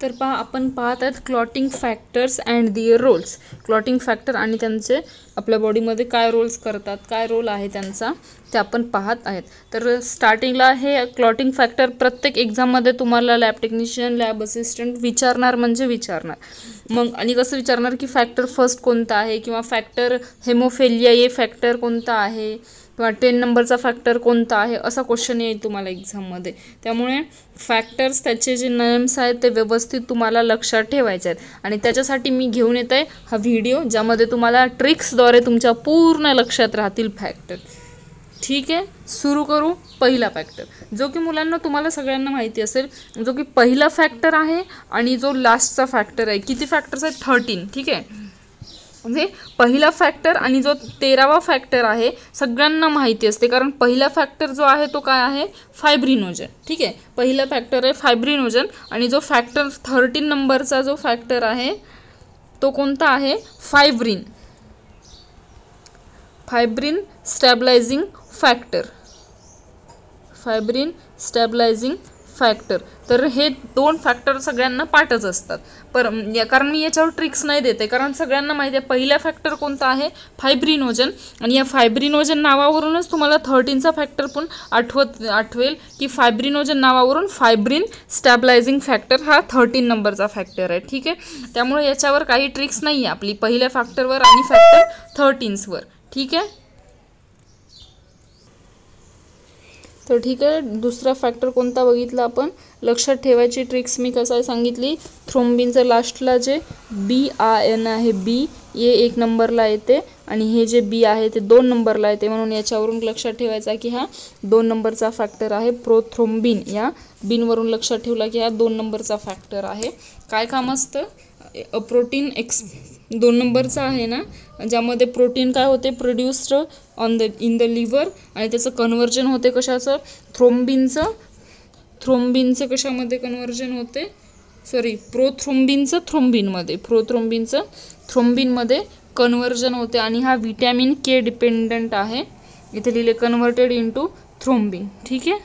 तर पहा आपण पाहत आहेत clotting factors and their roles. Clotting factor आणि त्यांचे आपल्या बॉडीमध्ये काय रोल्स करतात, काय रोल आहे त्यांचा, ते आपण पाहत आहेत. तर स्टार्टिंगला हे क्लॉटिंग फॅक्टर प्रत्येक एक्झाममध्ये तुम्हाला लॅब टेक्निशियन, लॅब असिस्टंट विचारणार म्हणजे विचारणार. मग आणि कसं विचारणार की फॅक्टर फर्स्ट कोणता आहे, किंवा फॅक्टर हेमोफिलिया ये फॅक्टर कोणता आहे, किंवा 10 नंबरचा फॅक्टर कोणता आहे, असा क्वेश्चन येईल तुम्हाला एक्झाममध्ये. त्यामुळे फॅक्टर्स त्याचे जे नेम्स आहेत ते व्यवस्थित तुम्हाला लक्षात ठेवायचे आहेत. आणि त्याच्यासाठी मी घेऊन येत आहे हा व्हिडिओ, ज्यामध्ये तुम्हाला ट्रिक्सद्वारे तुमच्या पूर्ण लक्षात राहतील फॅक्टर. ठीक आहे, सुरू करू. पहिला फॅक्टर जो की मुलांना तुम्हाला सगळ्यांना माहिती असेल, जो की पहिला फॅक्टर आहे आणि जो लास्टचा फॅक्टर आहे. किती फॅक्टर्स आहेत? 13. ठीक आहे, म्हणजे पहिला फॅक्टर आणि जो 13वा फॅक्टर आहे सगळ्यांना माहिती असते, कारण पहिला फॅक्टर जो आहे तो काय आहे? फायब्रिनोजन. ठीक आहे, पहिला फॅक्टर आहे फायब्रिनोजन. आणि जो फॅक्टर 13 नंबरचा जो फॅक्टर आहे तो कोणता आहे? Fibrin. Fibrin stabilising factor. Fibrin stabilising factor. तर हे दोन फॅक्टर सगळ्यांना पाठच असतात. कारण मी याच्यावर ट्रिक्स नाही देते, कारण सगळ्यांना माहिती आहे पहिला फॅक्टर कोणता आहे? फायब्रिनोजन. आणि या फायब्रिनोजन नावावरूनच तुम्हाला 13चा फॅक्टर पण आठवेल की फायब्रिनोजन नावावरून फायब्रिन स्टॅबिलायझिंग फॅक्टर हा 13 नंबरचा फॅक्टर आहे. ठीक आहे, त्यामुळे याच्यावर काही ट्रिक्स नाही आहे आपली पहिल्या फॅक्टरवर आणि फॅक्टर 13वर. ठीक आहे, तर ठीक आहे. दुसरा फॅक्टर कोणता बघितला आपण? लक्षात ठेवायची ट्रिक्स मी कसं सांगितली. थ्रोम्बिनचं लास्टला जे BIN आहे, बी ये 1 नंबरला येते आणि हे जे बी आहे ते 2 नंबरला येते, म्हणून याच्यावरून लक्षात ठेवायचा की हा 2 नंबरचा फॅक्टर आहे. प्रोथ्रोम्बिन या बिनवरून लक्षात ठेवला की हा 2 नंबरचा फॅक्टर आहे. काय काम असतं? प्रोटीन 2 नंबरचा आहे ना, ज्यामध्ये प्रोटीन काय होते? प्रोड्यूस्ड इन द लिव्हर, आणि त्याचं कन्व्हर्जन होते कशाचं? थ्रोम्बिनचं कशामध्ये कन्व्हर्जन होते? प्रोथ्रोम्बिनचं थ्रोम्बिनमध्ये कन्व्हर्जन होते. आणि हा विटॅमिन के डिपेंडंट आहे. इथे लिहिले कन्व्हर्टेड इनटू थ्रोम्बिन. ठीक आहे,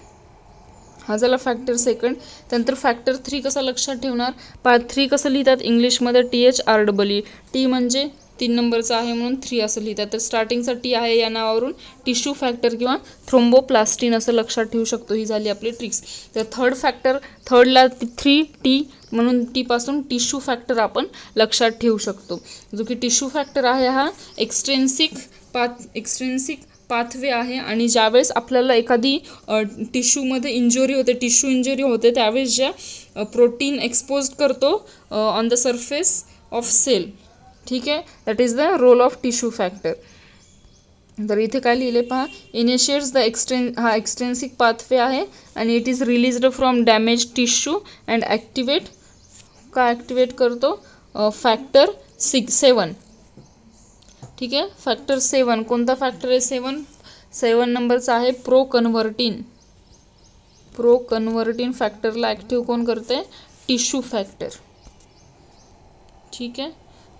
हा झाला फॅक्टर सेकंड. त्यानंतर फॅक्टर 3 कसा लक्षात ठेवणार? 3 कसं लिहितात इंग्लिशमध्ये? THREE. टी म्हणजे 3 नंबरचा आहे म्हणून 3 असं लिहितात. तर स्टार्टिंगचा टी आहे या नावावरून टिश्यू फॅक्टर किंवा थ्रोम्बोप्लास्टिन असं लक्षात ठेवू शकतो. ही झाली आपली ट्रिक्स. तर थर्ड फॅक्टर, थर्डला 3T म्हणून टीपासून टिश्यू फॅक्टर आपण लक्षात ठेवू शकतो. जो की टिश्यू फॅक्टर आहे हा एक्स्ट्रेन्सिक पाथवे आहे. आणि ज्यावेळेस आपल्याला एखादी टिश्यूमध्ये टिश्यू इंजुरी होते त्यावेळेस ज्या प्रोटीन एक्सपोज करतो on the surface of cell. ठीक आहे, that is the role of tissue factor. तर इथे काय लिहिले पहा, इनिशिएट्स द हा एक्स्ट्रेन्सिक पाथवे आहे आणि it is released from damage tissue and activate करतो फॅक्टर 7. ठीक आहे, फॅक्टर 7 कोणता फॅक्टर आहे? 7 नंबरचा आहे प्रोकन्व्हर्टिन फॅक्टरला ॲक्टिव्ह कोण करते? Tissue factor. ठीक आहे,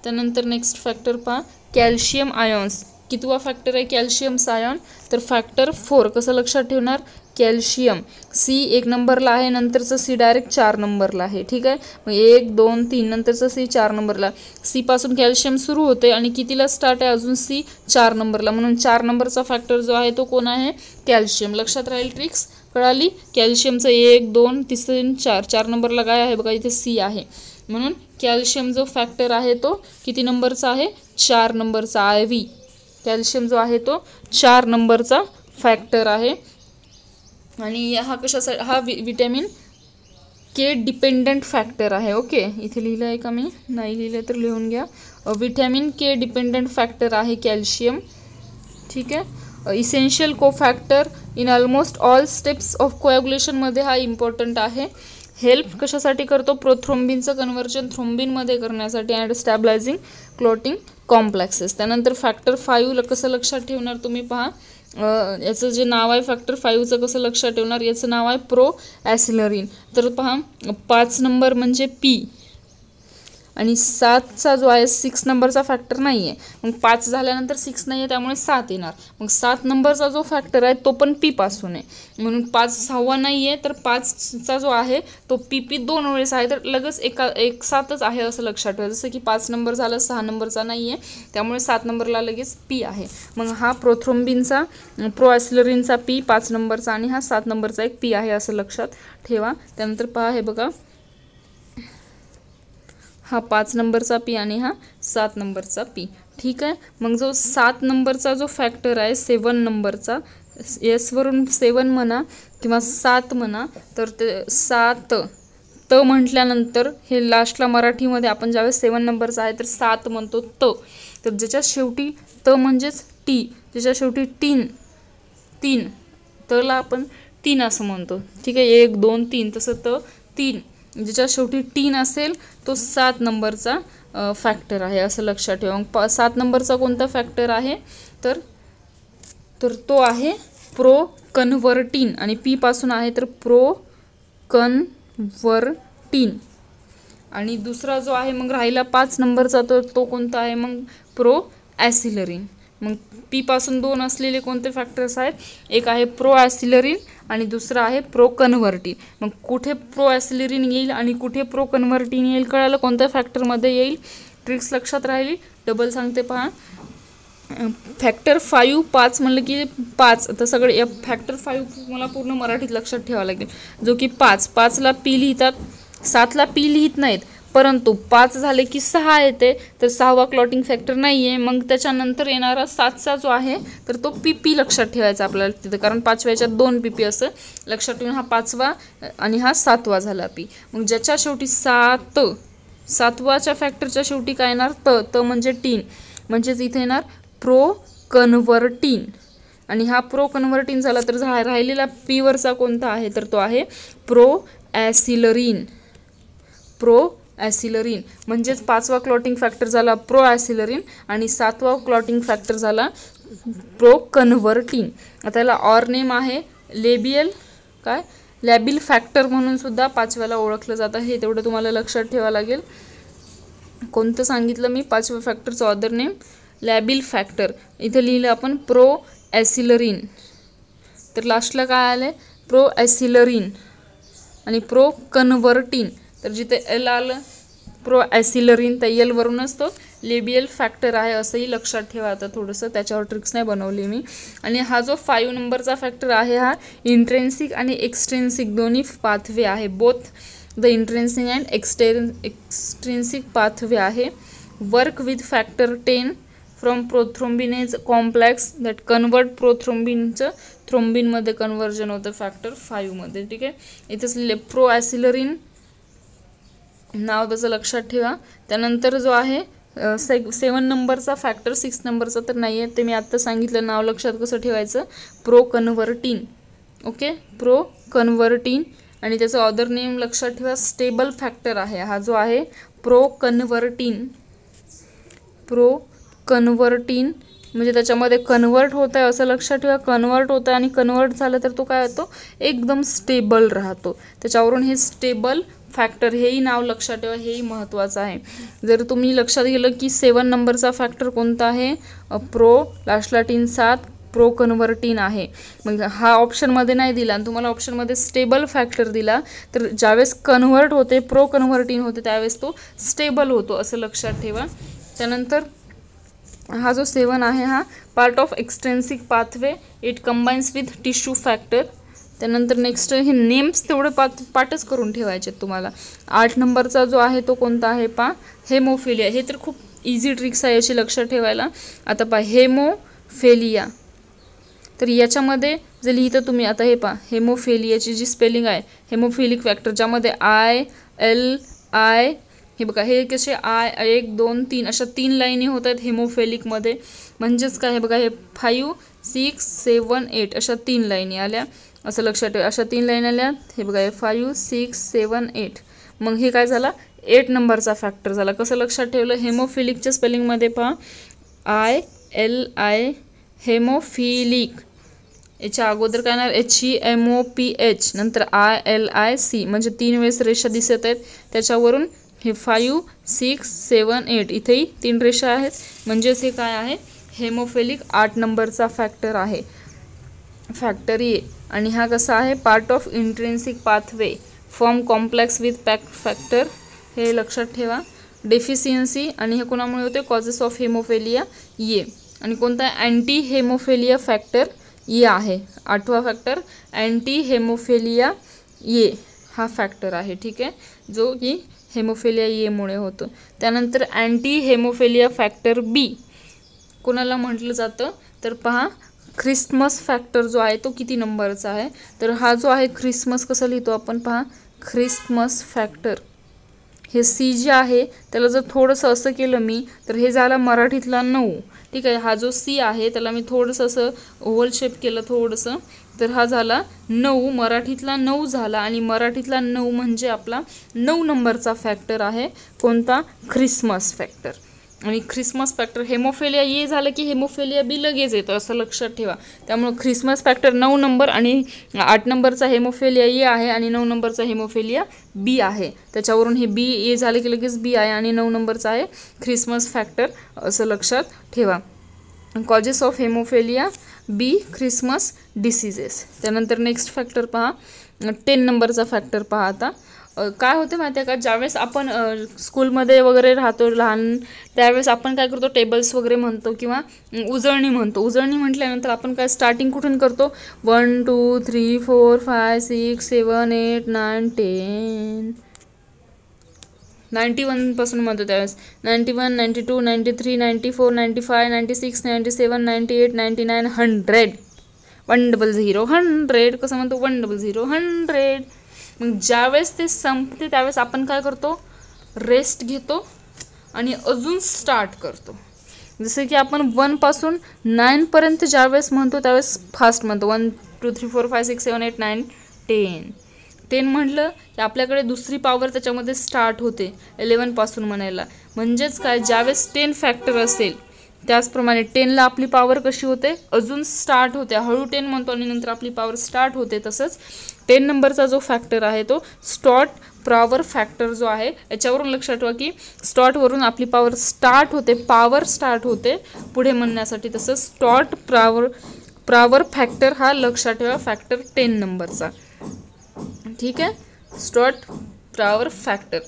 त्यानंतर नेक्स्ट फॅक्टर पहा, कॅल्शियम आयॉन्स. कितवा फॅक्टर आहे? Calcium ion. तर फॅक्टर 4 कसं लक्षात ठेवणार? कॅल्शियम C 1 नंबरला आहे, नंतरचं C डायरेक्ट 4 नंबरला आहे. ठीक आहे, मग 1, 2, 3 नंतरचं C 4 नंबरला. C पासून कॅल्शियम सुरू होते आणि कितीला स्टार्ट आहे? अजून C 4 नंबरला, म्हणून 4 नंबरचा फॅक्टर जो आहे तो कोण आहे? कॅल्शियम. लक्षात राहील, ट्रिक्स कळाली. कॅल्शियमचं 1, 2, 3, 4 नंबरला काय आहे बघा, इथे C आहे. म्हणून कॅल्शियम जो फॅक्टर आहे तो किती नंबरचा आहे? 4 नंबरचा. IV कॅल्शियम जो आहे तो 4 नंबरचा फॅक्टर आहे. आणि हा कशासाठी? हा विटॅमिन के डिपेंडंट फॅक्टर आहे. ओके, इथे लिहिलं आहे का? मी नाही लिहिलं तर लिहून घ्या. विटॅमिन के डिपेंडंट फॅक्टर आहे कॅल्शियम. ठीक आहे, essential cofactor in almost all steps of कोॲग्युलेशनमध्ये हा इम्पॉर्टंट आहे. हेल्प कशासाठी करतो? प्रोथ्रोम्बिनचं कन्व्हर्जन थ्रोम्बिनमध्ये करण्यासाठी अँड स्टॅबिलायझिंग क्लॉटिंग कॉम्प्लेक्सेस. त्यानंतर फॅक्टर 5 कसं लक्षात ठेवणार? तुम्ही पहा, याचं जे नाव आहे फॅक्टर 5चं कसं लक्षात ठेवणार? याचं नाव आहे प्रोॲसिलरिन. तर पहा, 5 नंबर म्हणजे P. आणि 7चा जो आहे 6 नंबरचा फॅक्टर नाही आहे, मग 5 झाल्यानंतर 6 नाही आहे त्यामुळे 7 येणार. मग 7 नंबरचा जो फॅक्टर आहे तो पण पी पासून आहे, म्हणून 5 6वा नाही आहे, तर 5चा जो आहे तो पी 2 वेळेस आहे, तर लगेच एक 7च आहे असं लक्षात ठेवा. जसं की 5 नंबर झालं, 6 नंबरचा नाही आहे, त्यामुळे 7 नंबरला लगेच पी आहे. मग हा प्रोथ्रोम्बिनचा प्रोॲसिलरीनचा पी 5 नंबरचा आणि हा 7 नंबरचा एक पी आहे असं लक्षात ठेवा. त्यानंतर पहा हे बघा, हा 5 नंबरचा पी आणि हा 7 नंबरचा पी. ठीक आहे. मग जो 7 नंबरचा जो फॅक्टर आहे 7 नंबरचा, एसवरून 7 म्हणा किंवा 7 म्हणा, तर ते 7 त म्हटल्यानंतर हे लास्टला मराठीमध्ये आपण ज्यावेळेस 7 नंबरचा आहे तर 7 म्हणतो त, तर ज्याच्या शेवटी त म्हणजेच टी, ज्याच्या शेवटी 3 तला आपण 3 असं म्हणतो. ठीक आहे. 1 2 3 तसं त 3, ज्याच्या शेवटी 3 असेल तो 7 नंबरचा फॅक्टर आहे असं लक्षात ठेवा. मग 7 नंबरचा कोणता फॅक्टर आहे तर तो आहे प्रो कन्व्हर्टिन आणि पी पासून आहे तर प्रो कन्व्हर्टिन. आणि दुसरा जो आहे मग राहिला 5 नंबरचा, तर तो कोणता आहे मग प्रो ॲसिलरीन. मग पी पासून 2 असलेले कोणते फॅक्टर्स आहेत, एक आहे प्रो ॲसिलरीन आणि दुसरा आहे प्रो कन्व्हर्टिन. मग कुठे प्रो ॲसिलरीन येईल आणि कुठे प्रो कन्व्हर्टिन येईल कळालं, कोणत्या फॅक्टरमध्ये येईल, ट्रिक्स लक्षात राहिली. डबल सांगते पहा, फॅक्टर 5 म्हणलं की 5, तर सगळे फॅक्टर 5 मला पूर्ण मराठीत लक्षात ठेवावं लागेल, जो की 5ला पी लिहितात, 7ला पी लिहित नाहीत, परंतु 5 झाले की 6 येते, तर 6वा क्लॉटिंग फॅक्टर नाही आहे. मग त्याच्यानंतर येणारा 7चा जो आहे तर तो पी लक्षात ठेवायचा आपल्याला तिथं, कारण 5व्या याच्यात 2 पी असं लक्षात ठेवून हा 5वा आणि हा 7वा झाला पी. मग ज्याच्या शेवटी 7वाच्या फॅक्टरच्या शेवटी काय येणार त म्हणजे टीन, म्हणजेच इथे येणार प्रो कन्व्हर्टिन. आणि हा प्रो कन्व्हर्टिन झाला तर राहिलेला पी वरचा कोणता आहे तर तो आहे प्रो ॲसिलरीन. म्हणजेच 5वा क्लॉटिंग फॅक्टर झाला प्रो ॲसिलरीन आणि 7वा क्लॉटिंग फॅक्टर झाला प्रो कन्व्हर्टिन. आता याला ऑर नेम आहे लॅबिल फॅक्टर म्हणून सुद्धा 5व्याला ओळखलं जातं, हे तेवढं तुम्हाला लक्षात ठेवावं लागेल. कोणतं सांगितलं मी 5व्या फॅक्टरचं ऑदर नेम लॅबिल फॅक्टर. इथं लिहिलं आपण प्रो ॲसिलरीन, तर लास्टला काय आलं प्रो ॲसिलरीन आणि प्रो कन्व्हर्टिन, तर जिथे एल आलं प्रो ॲसिलरीन त्या एलवरूनच तो लेबियल फॅक्टर आहे असंही लक्षात ठेवा. आता थोडंसं त्याच्यावर ट्रिक्स नाही बनवली मी. आणि हा जो 5 नंबरचा फॅक्टर आहे हा इंट्रेन्सिक आणि एक्सट्रेन्सिक दोन्ही पाथवे आहे, both the intrinsic and extrinsic pathway आहे. Work with factor 10 from prothrombinase complex that convert प्रोथ्रोम्बिनचं थ्रोम्बिनमध्ये कन्वर्जन होतं फॅक्टर 5मध्ये. ठीक आहे. इथंच लिहिले प्रो ॲसिलरीन नाव त्याचं लक्षात ठेवा. त्यानंतर जो आहे 7 नंबरचा फॅक्टर 6 नंबरचा तर नाही आहे, ते मी आत्ता सांगितलं, नाव लक्षात कसं ठेवायचं प्रो कन्व्हर्टिन. ओके, प्रो कन्व्हर्टिन आणि त्याचं ऑदर नेम लक्षात ठेवा स्टेबल फॅक्टर आहे हा जो आहे प्रो कन्व्हर्टिन म्हणजे त्याच्यामध्ये कन्वर्ट होत आहे असं लक्षात ठेवा. कन्वर्ट होतं आणि कन्वर्ट झालं तर तो काय होतो एकदम स्टेबल राहतो, त्याच्यावरून हे स्टेबल फॅक्टर हेही नाव लक्षात ठेवा, हेही महत्त्वाचं आहे. जर तुम्ही लक्षात गेलं की 7 नंबरचा फॅक्टर कोणता आहे प्रो लास्टला 7 प्रो कन्व्हर्टिन आहे. मग हा ऑप्शनमध्ये नाही दिला आणि तुम्हाला ऑप्शनमध्ये स्टेबल फॅक्टर दिला, तर ज्यावेळेस कन्व्हर्ट होते प्रो कन्व्हर्टिन होते त्यावेळेस तो स्टेबल होतो असं लक्षात ठेवा. त्यानंतर हा जो 7 आहे हा part of extrinsic pathway, it combines with tissue factor. त्यानंतर नेक्स्ट हे नेम्स तेवढे पाठच करून ठेवायचे तुम्हाला. 8 नंबरचा जो आहे तो कोणता आहे हेमोफिलिया. हे तर खूप इझी ट्रिक्स आहे याची लक्षात ठेवायला. आता हेमोफिलिया, तर याच्यामध्ये जे लिहितं तुम्ही आता हे हेमोफिलियाची जी स्पेलिंग आहे हेमोफिलिक फॅक्टर, ज्यामध्ये ILI हे बघा, हे कसे 1 2 3 अशा 3 लाईनी होत आहेत हेमोफिलिकमध्ये. म्हणजेच काय हे बघा, हे 5 6 7 8 अशा 3 लाईनी आल्या असं लक्षात ठेवा. अशा 3 लाईन आल्या, हे बघा हे 5 6 7 8. मग हे काय झाला 8 नंबरचा फॅक्टर झाला. कसं लक्षात ठेवलं हेमोफिलिकच्या स्पेलिंगमध्ये ILI हेमोफिलिक, याच्या अगोदर काय येणार HEMOPH, नंतर ILIC म्हणजे 3 वेळेस रेषा दिसत आहेत, त्याच्यावरून हे 5, 6, 7, 8 इथेही 3 रेषा आहेत, म्हणजेच हे काय आहे, हेमोफिलिक 8 नंबरचा फॅक्टर आहे, फॅक्टर ए. आणि हा कसा आहे, part of intrinsic pathway form complex with pact factor, हे लक्षात ठेवा. डेफिशियन्सी आणि हे कोणामुळे होते, कॉजेस ऑफ हेमोफिलिया ए. आणि कोणता अँटी हेमोफिलिया फॅक्टर ए आहे, 8वा फॅक्टर अँटी हेमोफिलिया ए हा फॅक्टर आहे, ठीक आहे, जो की हेमोफिलिया एमुळे होतो. त्यानंतर अँटी हेमोफिलिया फॅक्टर बी कोणाला म्हटलं जातं, तर पहा ख्रिसमस फॅक्टर जो आहे तो किती नंबरचा आहे, तर हा जो आहे ख्रिसमस कसा लिहितो आपण, पहा ख्रिसमस फॅक्टर, हे सी जे आहे त्याला जर थोडंसं असं केलं मी तर हे झालं मराठीतला 9, ठीक आहे. हा जो सी आहे त्याला मी थोडंसं असं ओव्हल शेप केलं थोडंसं, तर हा झाला 9, मराठीतला 9 झाला. आणि मराठीतला 9 म्हणजे आपला 9 नंबरचा फॅक्टर आहे, कोणता, ख्रिसमस फॅक्टर. आणि ख्रिसमस फॅक्टर हेमोफिलिया ए झालं की हेमोफिलिया बी लगेच येतं, असं लक्षात ठेवा. त्यामुळं ख्रिसमस फॅक्टर 9 नंबर आणि 8 नंबरचा हेमोफिलिया ए आहे आणि 9 नंबरचा हेमोफिलिया बी आहे. त्याच्यावरून हे बी ए झालं की लगेच बी आहे आणि 9 नंबरचा आहे ख्रिसमस फॅक्टर, असं लक्षात ठेवा. Causes of haemophilia B, Christmas diseases. त्यानंतर नेक्स्ट फॅक्टर पहा, 10 नंबरचा फॅक्टर पहा. आता काय होते माहिती आहे का, ज्यावेळेस आपण स्कूलमध्ये वगैरे राहतो लहान, त्यावेळेस आपण काय करतो, टेबल्स वगैरे म्हणतो किंवा उजळणी म्हणतो. उजळणी म्हटल्यानंतर आपण काय स्टार्टिंग कुठून करतो, 1 2 3 4 5 6 7 8 9 10, 91 पासून म्हणतो त्यावेळेस 91 92 93 94 95 96 97 98 99 100, 100 100 कसं म्हणतो, 100 100. मग ज्यावेळेस ते संपते त्यावेळेस आपण काय करतो, रेस्ट घेतो आणि अजून स्टार्ट करतो. जसं की आपण 1 पासून 9 पर्यंत ज्यावेळेस म्हणतो त्यावेळेस फास्ट म्हणतो, 1 2 3 4 5 6 7 8 9 10. 10 म्हटलं की आपल्याकडे दुसरी पॉवर त्याच्यामध्ये स्टार्ट होते 11 पासून म्हणायला. म्हणजेच काय, ज्यावेळेस 10 फॅक्टर असेल त्याचप्रमाणे 10ला आपली पॉवर कशी होते, अजून स्टार्ट होते, हळू 10 म्हणतो आणि नंतर आपली पॉवर स्टार्ट होते. तसंच 10 नंबरचा जो फॅक्टर आहे तो स्टॉट पॉवर फॅक्टर जो आहे, याच्यावरून लक्षात ठेवा की स्टॉटवरून आपली पॉवर स्टार्ट होते, पॉवर स्टार्ट होते पुढे म्हणण्यासाठी. तसं स्टॉट पॉवर फॅक्टर हा लक्षात ठेवा फॅक्टर 10 नंबरचा, ठीक आहे. स्टॉट पॉवर फॅक्टर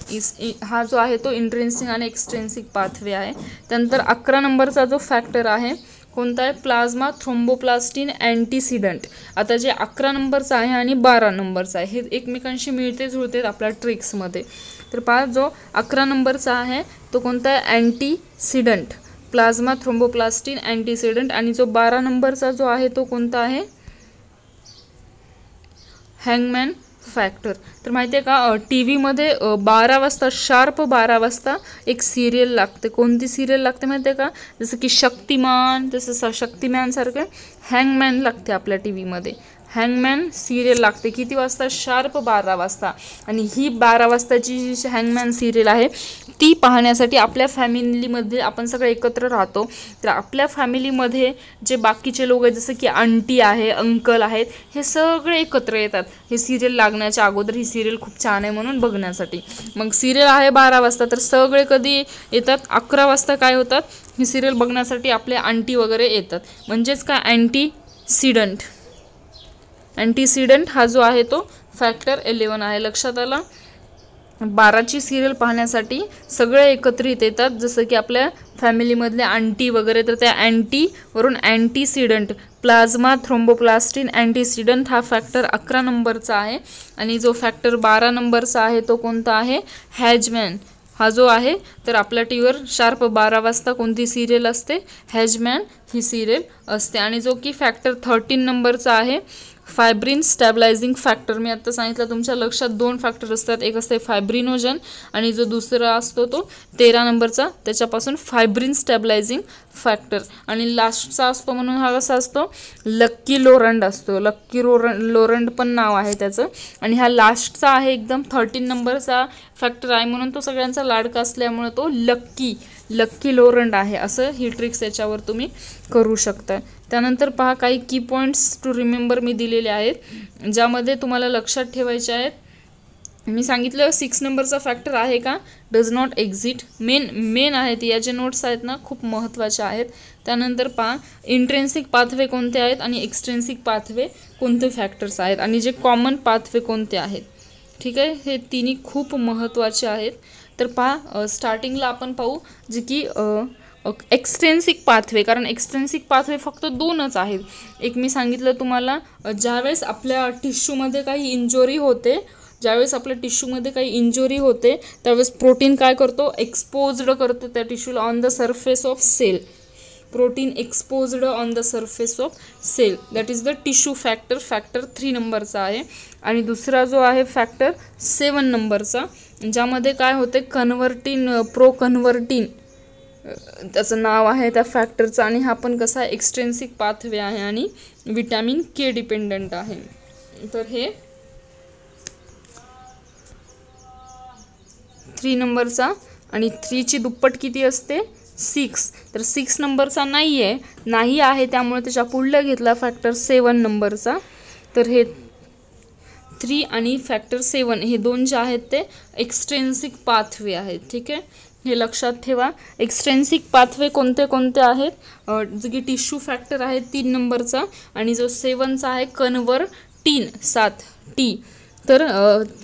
हा जो आहे तो इंट्रिन्सिक आणि एक्सट्रिन्सिक पाथवे आहे. त्यानंतर 11 नंबरचा जो फॅक्टर आहे कोणता आहे, प्लाझ्मा थ्रोम्बोप्लास्टिन अँटीसिडंट. आता जे 11 नंबरचा आहे आणि 12 नंबरचा आहे हे एकमेकांशी मिळते जुळते आपल्या ट्रिक्समध्ये. तर पहा जो 11 नंबरचा आहे तो कोणता आहे, अँटीसिडंट, प्लाझ्मा थ्रोम्बोप्लास्टिन अँटीसिडंट. आणि जो 12 नंबरचा जो आहे तो कोणता आहे, हँगमॅन फॅक्टर. तर माहिती आहे का, टी व्हीमध्ये 12 वाजता शार्प 12 वाजता एक सिरियल लागते. कोणती सिरियल लागते माहिती आहे का, जसं की शक्तिमान, तसं शक्तिमॅनसारखं हँगमॅन लागते आपल्या टी व्हीमध्ये. हँगमॅन सिरियल लागते किती वाजता, शार्प 12 वाजता. आणि ही 12 वाजताची जी हँगमॅन सिरियल आहे ती पाहण्यासाठी आपल्या फॅमिलीमध्ये आपण सगळे एकत्र राहतो. तर आपल्या फॅमिलीमध्ये जे बाकीचे लोक आहेत जसं की आंटी आहे, अंकल आहेत, हे सगळे एकत्र येतात हे सिरियल लागण्याच्या अगोदर. ही सिरियल खूप छान आहे म्हणून बघण्यासाठी. मग सिरियल आहे 12 वाजता, तर सगळे कधी येतात, 11 वाजता काय होतात, ही सिरियल बघण्यासाठी आपले आंटी वगैरे येतात. म्हणजेच काय, अँटीसिडंट. अँटीसिडंट हा जो आहे तो फॅक्टर 11 आहे. लक्षात आला. 12ची सिरियल पाहण्यासाठी सगळे एकत्रित येतात जसं की आपल्या फॅमिलीमधले आंटी वगैरे. तर त्या अँटीवरून अँटीसिडंट, प्लाझ्मा थ्रोम्बोप्लास्टिन अँटीसिडंट हा फॅक्टर 11 नंबरचा आहे. आणि जो फॅक्टर 12 नंबरचा आहे तो कोणता आहे, हॅजमॅन हा जो आहे. तर आपल्या टी व्हीवर शार्प 12 वाजता कोणती सिरियल असते, हॅजमॅन ही सिरियल असते. आणि जो की फॅक्टर 13 नंबरचा आहे, फायब्रिन स्टॅबिलायझिंग फॅक्टर. मी आत्ता सांगितलं तुमच्या लक्षात 2 फॅक्टर असतात, एक असते फायब्रिनोजन आणि जो दुसरा असतो तो 13 नंबरचा, त्याच्यापासून फायब्रिन स्टॅबिलायझिंग फॅक्टर. आणि लास्टचा असतो म्हणून हा कसा असतो, लक्की लोरंड असतो. लक्की लोरंड पण नाव आहे त्याचं. आणि हा लास्टचा आहे एकदम 13 नंबरचा फॅक्टर आहे म्हणून तो सगळ्यांचा लाडका असल्यामुळे तो लक्की लोरंड आहे. असं ही ट्रिक्स याच्यावर तुम्ही करू शकता. त्यानंतर पहा काही की पॉईंट्स टू रिमेंबर मी दिलेले आहेत ज्यामध्ये तुम्हाला लक्षात ठेवायचे आहेत. मी सांगितलं 6 नंबरचा फॅक्टर आहे का, डज नॉट एक्झिट. मेन आहेत या जे नोट्स आहेत ना खूप महत्त्वाचे आहेत. त्यानंतर पहा इंट्रेन्सिक पाथवे कोणते आहेत आणि एक्सट्रेन्सिक पाथवे कोणते फॅक्टर्स आहेत आणि जे कॉमन पाथवे कोणते आहेत. ठीक आहे, हे तिन्ही खूप महत्त्वाचे आहेत. तर पहा स्टार्टिंगला आपण पाहू जे की एक्सट्रेन्सिक पाथवे, कारण एक्सट्रेन्सिक पाथवे फक्त 2च आहेत. एक मी सांगितलं तुम्हाला, ज्यावेळेस आपल्या टिश्यूमध्ये काही इंजुरी होते, त्यावेळेस प्रोटीन काय करतो, एक्सपोज्ड करतो त्या टिश्यूला on the surface of cell. Protein exposed on the surface of cell, that is the tissue factor. Factor 3 नंबरचा आहे. आणि दुसरा जो आहे फॅक्टर 7 नंबरचा, ज्यामध्ये काय होते, प्रोकन्व्हर्टिन त्याचं नाव आहे त्या फॅक्टरचं. आणि हा पण कसा एक्सट्रेन्सिक पाथवे आहे आणि विटॅमिन के डिपेंडंट आहे. तर हे 3 नंबरचा, आणि 3ची दुप्पट किती असते, 6. तर 6 नंबरचा नाही आहे, त्यामुळे त्याच्या पुढलं घेतला फॅक्टर 7 नंबरचा. तर हे 3 आणि फॅक्टर 7 हे 2 जे आहेत ते एक्सट्रेन्सिक पाथवे आहेत. ठीक आहे, हे लक्षात ठेवा. एक्सट्रेन्सिक पाथवे कोणते कोणते आहेत, जो की टिश्यू फॅक्टर आहे 3 नंबरचा, आणि जो 7चा आहे कन्व्हर्टिन 7T. तर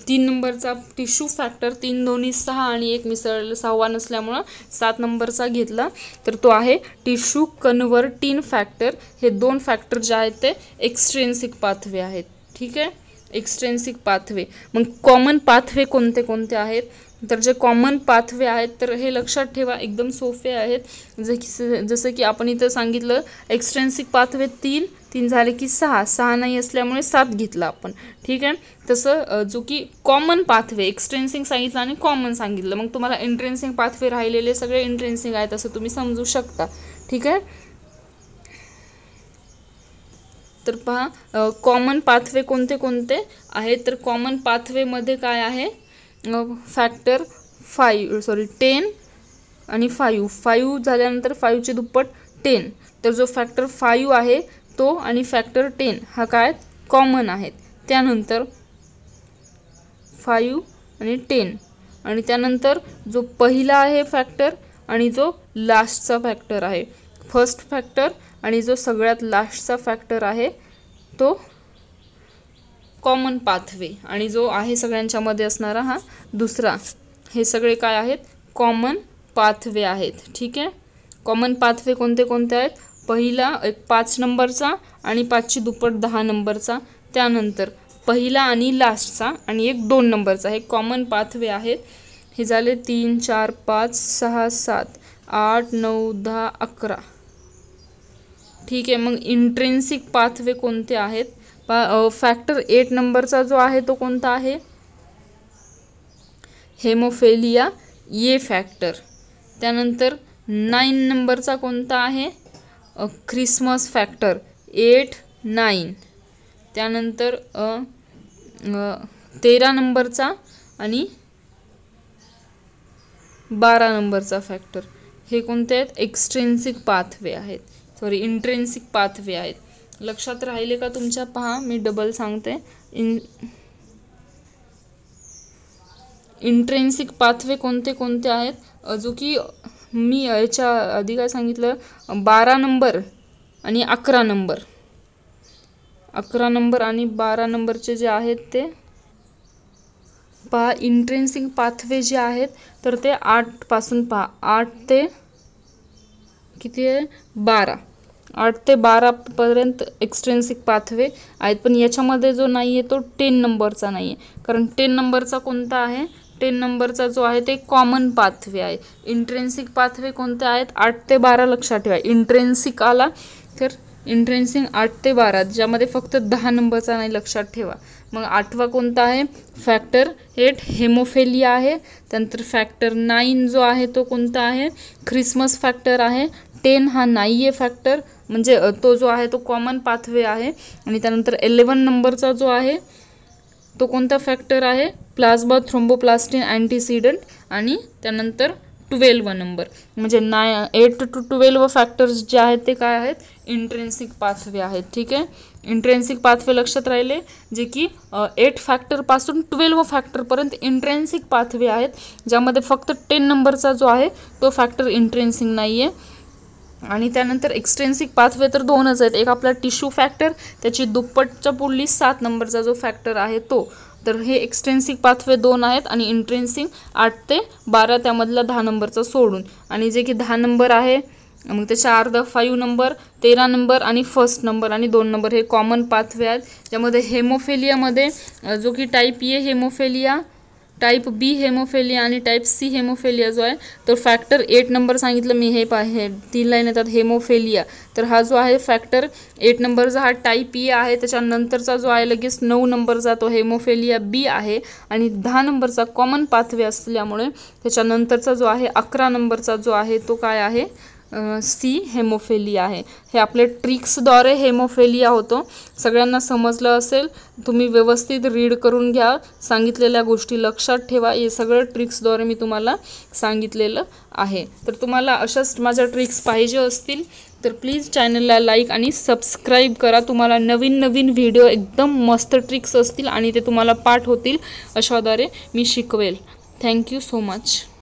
3 नंबरचा टिश्यू फॅक्टर 3 दोन्ही 6 आणि 1 मिसळलं 6वा नसल्यामुळं 7 नंबरचा घेतला. तर तो आहे टिश्यू कन्व्हर्टिन फॅक्टर. हे 2 फॅक्टर जे आहेत ते एक्सट्रेन्सिक पाथवे आहेत. ठीक आहे, एक्सट्रेन्सिक पाथवे. मग कॉमन पाथवे कोणते कोणते आहेत, तर जे कॉमन पाथवे आहेत तर हे लक्षात ठेवा, एकदम सोपे आहेत. जसं की आपण इथं सांगितलं एक्सट्रेन्सिक पाथवे 3 झाले की 6 नाही असल्यामुळे 7 घेतला आपण. ठीक आहे, तसं जो की कॉमन पाथवे, एक्सट्रेन्सिक सांगितलं आणि कॉमन सांगितलं, मग तुम्हाला इंट्रेन्सिक पाथवे राहिलेले सगळे इंट्रेन्सिक आहेत असं तुम्ही समजू शकता. ठीक आहे, तर पहा कॉमन पाथवे कोणते कोणते आहेत. तर कॉमन पाथवेमध्ये काय आहे, फॅक्टर 10 आणि 5 झाल्यानंतर 5ची दुप्पट 10. तर जो फॅक्टर 5 आहे तो आणि फॅक्टर 10 हा काय कॉमन आहेत. त्यानंतर 5 आणि 10, आणि त्यानंतर जो पहिला आहे फॅक्टर आणि जो लास्टचा फॅक्टर आहे, फर्स्ट फॅक्टर आणि जो सगळ्यात लास्टचा फॅक्टर आहे तो कॉमन पाथवे, आणि जो आहे सगळ्यांच्या मध्ये असणारा हा दुसरा. हे सगळे काय आहेत, कॉमन पाथवे आहेत. ठीक आहे, कॉमन पाथवे कोणते कोणते आहेत, पहिला एक 5 नंबरचा आणि 5ची दुप्पट 10 नंबरचा. त्यानंतर पहिला आणि लास्टचा आणि एक 2 नंबरचा. हे कॉमन पाथवे आहेत. हे झाले 3 4 5 6 7 8 9 10 11. ठीक आहे, मग इंट्रेन्सिक पाथवे कोणते आहेत, फॅक्टर 8 नंबरचा जो आहे तो कोणता आहे, हेमोफिलिया ए फॅक्टर. त्यानंतर 9 नंबरचा कोणता आहे, ख्रिसमस फॅक्टर 8 9. त्यानंतर 13 नंबरचा आणि 12 नंबरचा फॅक्टर. हे कोणते आहेत, एक्सट्रेन्सिक पाथवे आहेत, इंट्रेन्सिक पाथवे आहेत. लक्षात राहिले का तुमच्या, पहा मी डबल सांगते. इंट्रेन्सिक पाथवे कोणते कोणते आहेत, जो की मी याच्या आधी काय सांगितलं, 12 नंबर आणि 11 नंबर. 11 नंबर आणि 12 नंबरचे जे आहेत ते पहा. इंट्रेन्सिक पाथवे जे आहेत तर ते 8 पासून पहा, 8 ते किती आहे 12, 8 ते 12 पर्यंत एक्सट्रेन्सिक पाथवे आहेत. पण याच्यामध्ये जो नाही आहे तो 10 नंबरचा नाही आहे, कारण 10 नंबरचा कोणता आहे, 10 नंबरचा जो आहे ते कॉमन पाथवे आहे. इंट्रेन्सिक पाथवे कोणते आहेत, 8 ते 12 लक्षात ठेवा. इंट्रेन्सिक आला तर इंट्रेन्सिक 8 ते 12, ज्यामध्ये फक्त 10 नंबरचा नाही, लक्षात ठेवा. मग 8वा कोणता आहे, फॅक्टर 8 हेमोफिलिया आहे. त्यानंतर फॅक्टर 9 जो आहे तो कोणता आहे, ख्रिसमस फॅक्टर आहे. 10 हा नाही आहे फॅक्टर, म्हणजे तो जो आहे तो कॉमन पाथवे आहे. आणि त्यानंतर 11 नंबरचा जो आहे तो कोणता फॅक्टर आहे, प्लाझ्मा थ्रोम्बोप्लास्टिन अँटीसिडंट. आणि त्यानंतर 12 नंबर, म्हणजे 8 to 12 फॅक्टर्स जे आहेत ते काय आहेत, इंट्रेन्सिक पाथवे आहेत. ठीक आहे, इंट्रेन्सिक पाथवे लक्षात राहिले, जे की 8 फॅक्टरपासून 12 फॅक्टरपर्यंत इंट्रेन्सिक पाथवे आहेत, ज्यामध्ये फक्त 10 नंबरचा जो आहे तो फॅक्टर इंट्रेन्सिक नाही आहे. आणि त्यानंतर एक्सट्रेन्सिक पाथवे तर 2च आहेत, एक आपला टिश्यू फॅक्टर, त्याची दुप्पटच्या पुढली 7 नंबरचा जो फॅक्टर आहे तो. तर हे एक्सट्रेन्सिक पाथवे 2 आहेत आणि इंट्रेन्सिक 8 ते 12, त्यामधला 10 नंबरचा सोडून. आणि जे की 10 नंबर आहे मग त्याच्या अर्धा 5 नंबर, 13 नंबर आणि 1st नंबर आणि 2 नंबर हे कॉमन पाथवे आहेत, ज्यामध्ये हेमोफेलियामध्ये जो की type A haemophilia, type B haemophilia आणि टाईप सी हेमोफेलिया जो आहे, तर फॅक्टर 8 नंबर सांगितलं मी, हे 3 लाईन येतात हेमोफेलिया. तर हा जो आहे फॅक्टर 8 नंबरचा हा टाईप ए आहे. त्याच्यानंतरचा जो आहे लगेच 9 नंबरचा तो हेमोफेलिया बी आहे. आणि 10 नंबरचा कॉमन पाथवे असल्यामुळे त्याच्यानंतरचा जो आहे 11 नंबरचा जो आहे तो काय आहे, सी हेमोफेलिया आहे. हे आपले ट्रिक्सद्वारे हेमोफेलिया होतो. सगळ्यांना समजलं असेल, तुम्ही व्यवस्थित रीड करून घ्या, सांगितलेल्या गोष्टी लक्षात ठेवा. हे सगळं ट्रिक्सद्वारे मी तुम्हाला सांगितलेलं आहे. तर तुम्हाला अशाच माझ्या ट्रिक्स पाहिजे असतील तर प्लीज चॅनलला लाईक आणि सबस्क्राईब करा. तुम्हाला नवीन नवीन व्हिडिओ एकदम मस्त ट्रिक्स असतील आणि ते तुम्हाला पाठ होतील अशाद्वारे मी शिकवेल. Thank you so much.